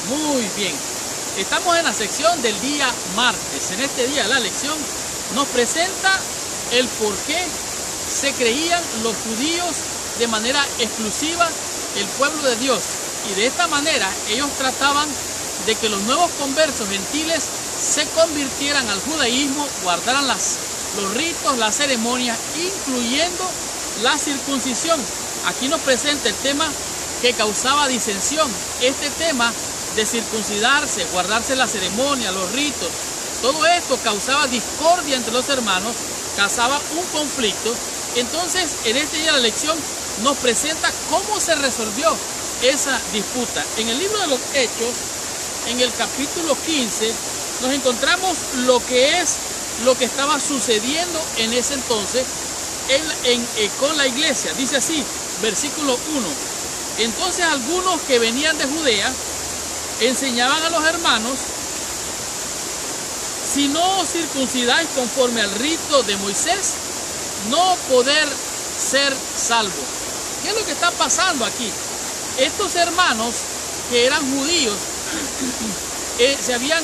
Muy bien. Estamos en la sección del día martes. En este día la lección nos presenta el por qué se creían los judíos de manera exclusiva el pueblo de Dios. Y de esta manera ellos trataban de que los nuevos conversos gentiles se convirtieran al judaísmo, guardaran los ritos, las ceremonias, incluyendo la circuncisión. Aquí nos presenta el tema que causaba disensión. Este tema de circuncidarse, guardarse la ceremonia, los ritos, todo esto causaba discordia entre los hermanos, causaba un conflicto. Entonces, en este día la lección nos presenta cómo se resolvió esa disputa. En el libro de los Hechos, en el capítulo 15, nos encontramos lo que estaba sucediendo en ese entonces con la iglesia. Dice así, versículo 1. Entonces algunos que venían de Judea enseñaban a los hermanos: si no os circuncidáis conforme al rito de Moisés, no poder ser salvos. ¿Qué es lo que está pasando aquí? Estos hermanos que eran judíos se habían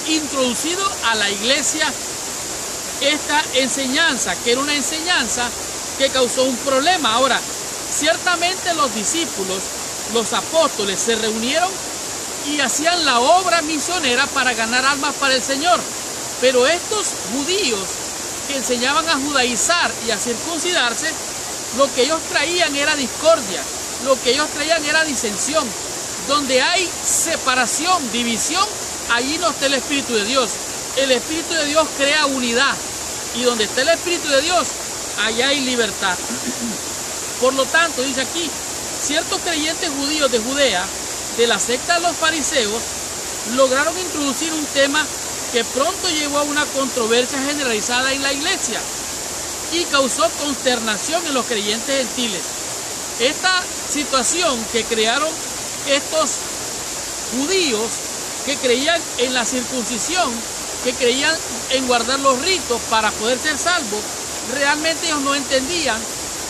introducido a la iglesia esta enseñanza, que era una enseñanza que causó un problema. Ahora, ciertamente los discípulos, los apóstoles, se reunieron y hacían la obra misionera para ganar almas para el Señor. Pero estos judíos que enseñaban a judaizar y a circuncidarse, lo que ellos traían era discordia, lo que ellos traían era disensión. Donde hay separación, división, allí no está el Espíritu de Dios. El Espíritu de Dios crea unidad, y donde está el Espíritu de Dios, allá hay libertad. Por lo tanto, dice aquí, ciertos creyentes judíos de Judea, de la secta de los fariseos, lograron introducir un tema que pronto llevó a una controversia generalizada en la iglesia y causó consternación en los creyentes gentiles. Esta situación que crearon estos judíos que creían en la circuncisión, que creían en guardar los ritos para poder ser salvos, realmente ellos no entendían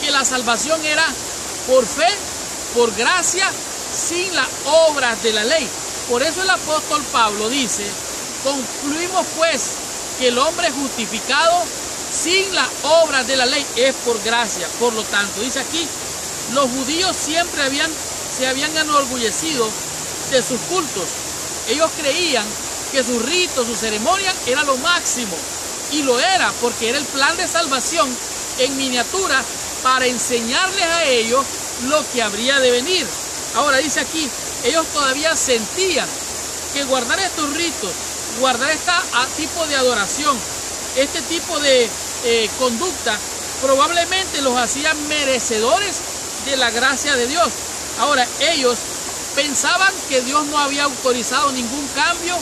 que la salvación era por fe, por gracia, sin las obras de la ley. Por eso el apóstol Pablo dice: concluimos pues que el hombre justificado sin las obras de la ley es por gracia. Por lo tanto, dice aquí, los judíos siempre se habían enorgullecido de sus cultos. Ellos creían que sus ritos, sus ceremonias era lo máximo, y lo era, porque era el plan de salvación en miniatura para enseñarles a ellos lo que habría de venir. Ahora dice aquí, ellos todavía sentían que guardar estos ritos, guardar este tipo de adoración, este tipo de conducta, probablemente los hacían merecedores de la gracia de Dios. Ahora, ellos pensaban que Dios no había autorizado ningún cambio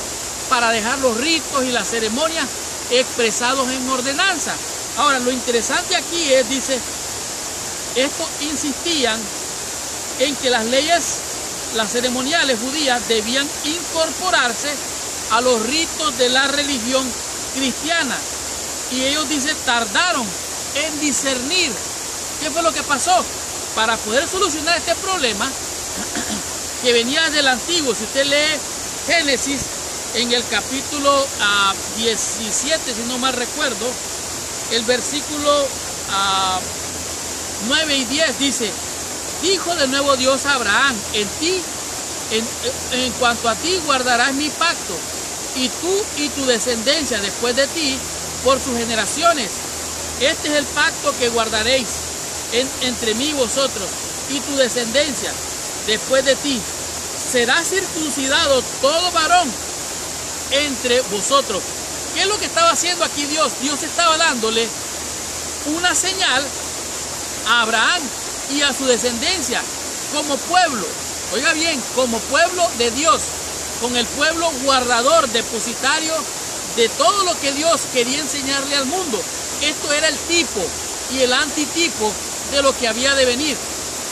para dejar los ritos y las ceremonias expresados en ordenanza. Ahora, lo interesante aquí es, dice, estos insistían en que las leyes, las ceremoniales judías debían incorporarse a los ritos de la religión cristiana. Y ellos, dice, tardaron en discernir qué fue lo que pasó. Para poder solucionar este problema que venía desde el antiguo, si usted lee Génesis en el capítulo 17, si no mal recuerdo, el versículo 9 y 10 dice: dijo de nuevo Dios a Abraham: en cuanto a ti guardarás mi pacto, y tú y tu descendencia después de ti por sus generaciones. Este es el pacto que guardaréis entre mí y vosotros y tu descendencia después de ti. Será circuncidado todo varón entre vosotros. ¿Qué es lo que estaba haciendo aquí Dios? Dios estaba dándole una señal a Abraham y a su descendencia como pueblo. Oiga bien, como pueblo de Dios, con el pueblo guardador, depositario de todo lo que Dios quería enseñarle al mundo. Esto era el tipo y el antitipo de lo que había de venir.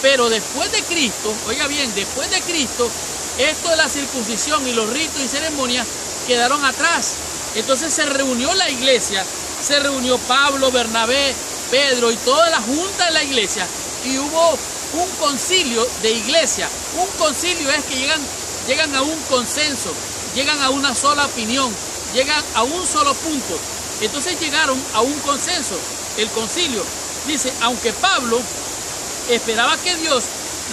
Pero después de Cristo, oiga bien, después de Cristo, esto de la circuncisión y los ritos y ceremonias quedaron atrás. Entonces se reunió la iglesia, se reunió Pablo, Bernabé, Pedro y toda la junta de la iglesia, y hubo un concilio de iglesia. Un concilio es que llegan llegan a un consenso, llegan a una sola opinión, llegan a un solo punto. Entonces llegaron a un consenso, el concilio. Dice, aunque Pablo esperaba que Dios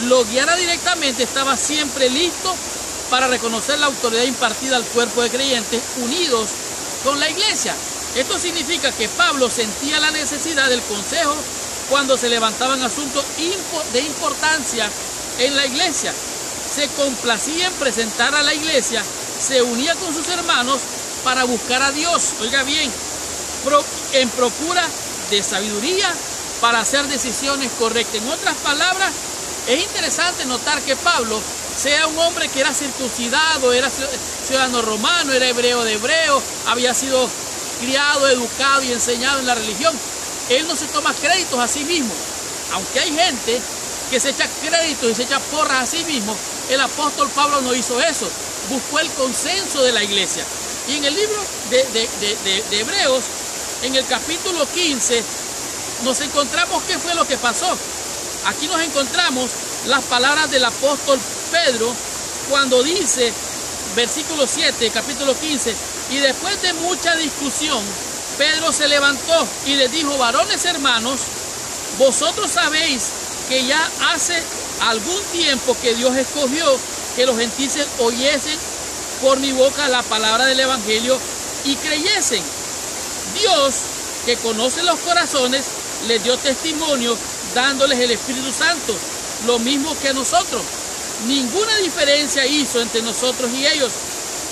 lo guiara directamente, estaba siempre listo para reconocer la autoridad impartida al cuerpo de creyentes unidos con la iglesia. Esto significa que Pablo sentía la necesidad del consejo cuando se levantaban asuntos de importancia en la iglesia. Se complacía en presentar a la iglesia, se unía con sus hermanos para buscar a Dios, oiga bien, en procura de sabiduría para hacer decisiones correctas. En otras palabras, es interesante notar que Pablo, sea un hombre que era circuncidado, era ciudadano romano, era hebreo de hebreo, había sido criado, educado y enseñado en la religión, él no se toma créditos a sí mismo. Aunque hay gente que se echa créditos y se echa porras a sí mismo, el apóstol Pablo no hizo eso, buscó el consenso de la iglesia. Y en el libro de Hebreos, en el capítulo 15, nos encontramos qué fue lo que pasó. Aquí nos encontramos las palabras del apóstol Pedro cuando dice, versículo 7, capítulo 15, y después de mucha discusión, Pedro se levantó y les dijo, varones hermanos, vosotros sabéis que ya hace algún tiempo que Dios escogió que los gentiles oyesen por mi boca la palabra del evangelio y creyesen. Dios, que conoce los corazones, les dio testimonio dándoles el Espíritu Santo, lo mismo que a nosotros. Ninguna diferencia hizo entre nosotros y ellos,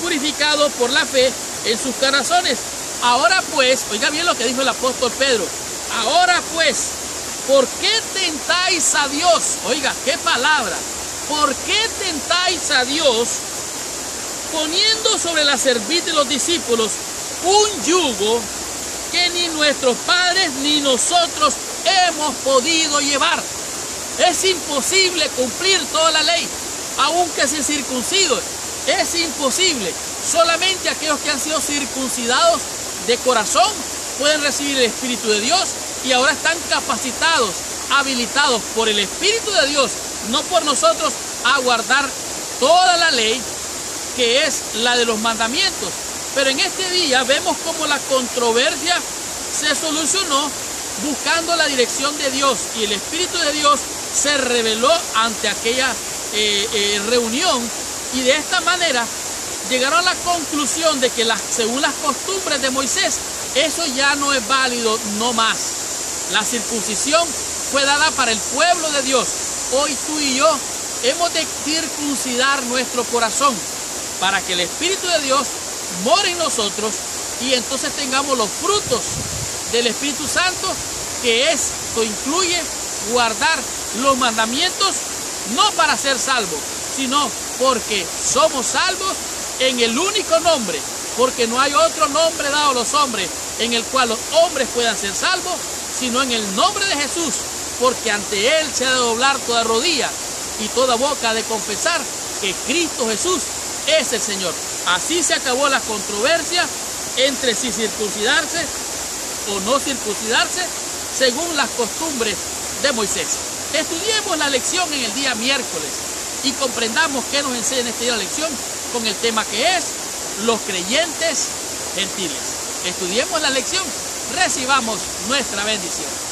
purificados por la fe en sus corazones. Ahora pues, oiga bien lo que dijo el apóstol Pedro, ahora pues, ¿por qué tentáis a Dios? Oiga, qué palabra. ¿Por qué tentáis a Dios poniendo sobre la cerviz de los discípulos un yugo que ni nuestros padres ni nosotros hemos podido llevar? Es imposible cumplir toda la ley, aunque se circunciden. Es imposible. Solamente aquellos que han sido circuncidados de corazón pueden recibir el Espíritu de Dios y ahora están capacitados, habilitados por el Espíritu de Dios, no por nosotros, a guardar toda la ley, que es la de los mandamientos. Pero en este día vemos cómo la controversia se solucionó buscando la dirección de Dios, y el Espíritu de Dios se reveló ante aquella reunión, y de esta manera llegaron a la conclusión de que según las costumbres de Moisés, eso ya no es válido, no más. La circuncisión fue dada para el pueblo de Dios. Hoy tú y yo hemos de circuncidar nuestro corazón para que el Espíritu de Dios more en nosotros y entonces tengamos los frutos del Espíritu Santo, que esto incluye guardar los mandamientos, no para ser salvos, sino porque somos salvos en el único nombre, porque no hay otro nombre dado a los hombres en el cual los hombres puedan ser salvos, sino en el nombre de Jesús, porque ante Él se ha de doblar toda rodilla y toda boca de confesar que Cristo Jesús es el Señor. Así se acabó la controversia entre si circuncidarse o no circuncidarse según las costumbres de Moisés. Estudiemos la lección en el día miércoles y comprendamos qué nos enseña este día la lección con el tema que es los creyentes gentiles. Estudiemos la lección, recibamos nuestra bendición.